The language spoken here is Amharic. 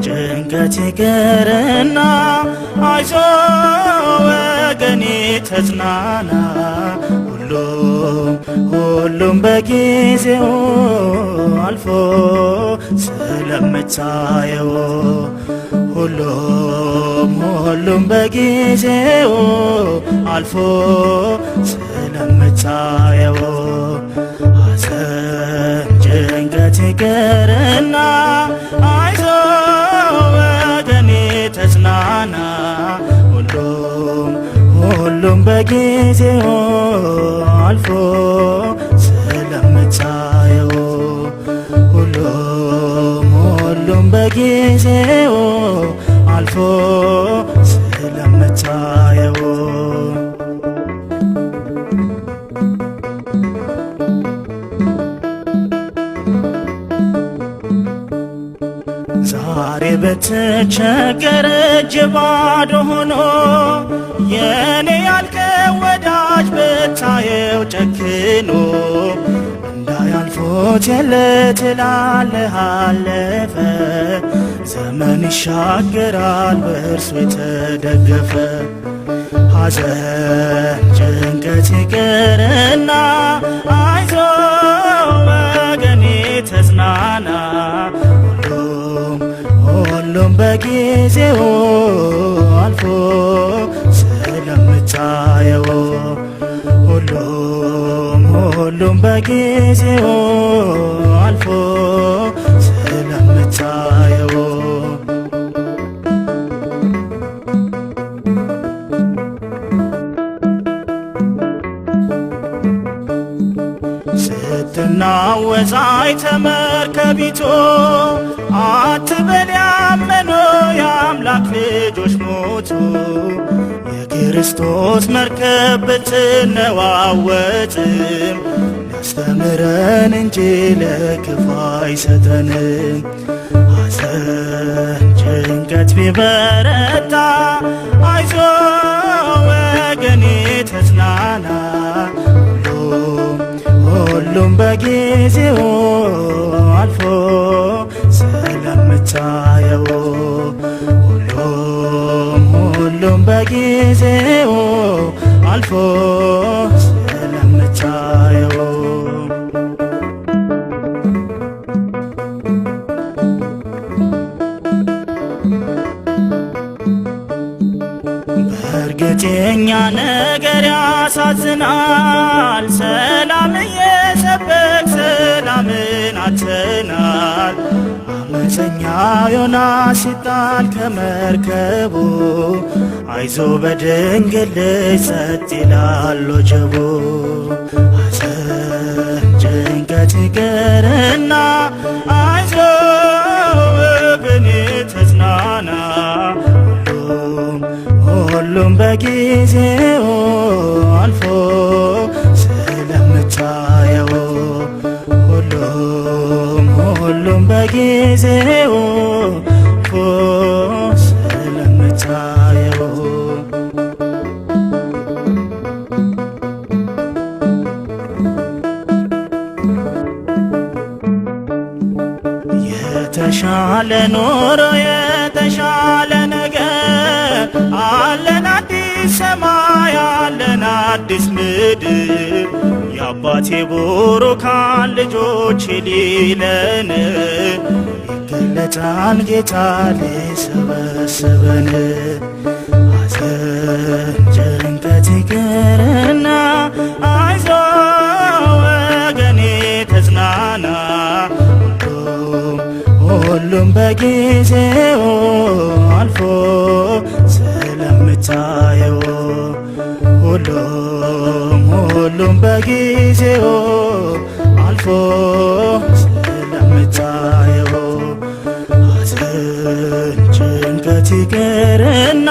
ጭንቀት ይቅርና አይዞ ወገኔ ተጽናና፣ ሁሉም በጊዜው አልፎ ስለምታየው፣ ሁሉም በጊዜው አልፎ ስለምታየው፣ ሐዘን ጭንቀት ይቅርና አይዞ ወገኔ ተጽናና፣ ሁሉም በጊዜው አልፎ ስለምታየው፣ ሁሉም በጊዜው አልፎ ስለምታየው። ዛሬ ብትቸገር እጅ ባዶ ሆኖ የኔ ያልከው ወዳጅ ብታየው ጨክኖ፣ እንዳያልፎት የለ ትላለህ አለፈ፣ ዘመን ይሻገራል በእርሱ የተደገፈ። ሐዘን ጭንቀት ይቅርና አይዞ ወገኔ ተጽናና፣ ሁሉም በጊዜው አልፎ ስለምታየው፣ ሁሉም በጊዜው አልፎ ስለምታየው። ስትናወዝ አይተህ መርከቢቱ አትበል ያመኑ የአምላክ ልጆች ሞቱ። የክርስቶስ መርከብ ብትነዋወጥም ሊያስተምረን እንጂ ለክፉ አይሰጠንም። ሐዘን ጭንቀት ቢበረታ አይዞ ወገኔ ተጽናና፣ ሁሉም በጊዜው አልፎ ስለምታየው፣ ሁሉም በጊዜው አልፎ ስለምታየው። በእርግጥ የኛ ነገር ያሳዝናል፣ ሰላም እየሰበክ ሰላምን አጥተናል። አመፀኛው ዮናስ ሲጣል ከመርከቡ አይዞ በድንግል ልጅ ጸጥ ይላል ወጀቡ። ሐዘን ጭንቀት ይቅርና አይዞ ወገኔ ተጽናና፣ ሁሉም በጊዜው አልፎ ስለምታየው፣ ሁሉም በጊዜው አልፎ ስለምታየው። የተሻለ ኑሮ የተሻለ ነገር አለን፣ አዲስ ሰማይ አለን አዲስ ምድር። የአባቴ ቡሩካን ልጆች ሊለን ይገለጣል ጌታ ሊሰበስበን። ሐዘን ጭንቀት ይቅርና አይዞ ወገኔ ተጽናና፣ ሁሉም በጊዜው አልፎ ስለምታየው፣ ሁሉም በጊዜው አልፎ ስለምታየው። ሐዘን ጭንቀት ይቅርና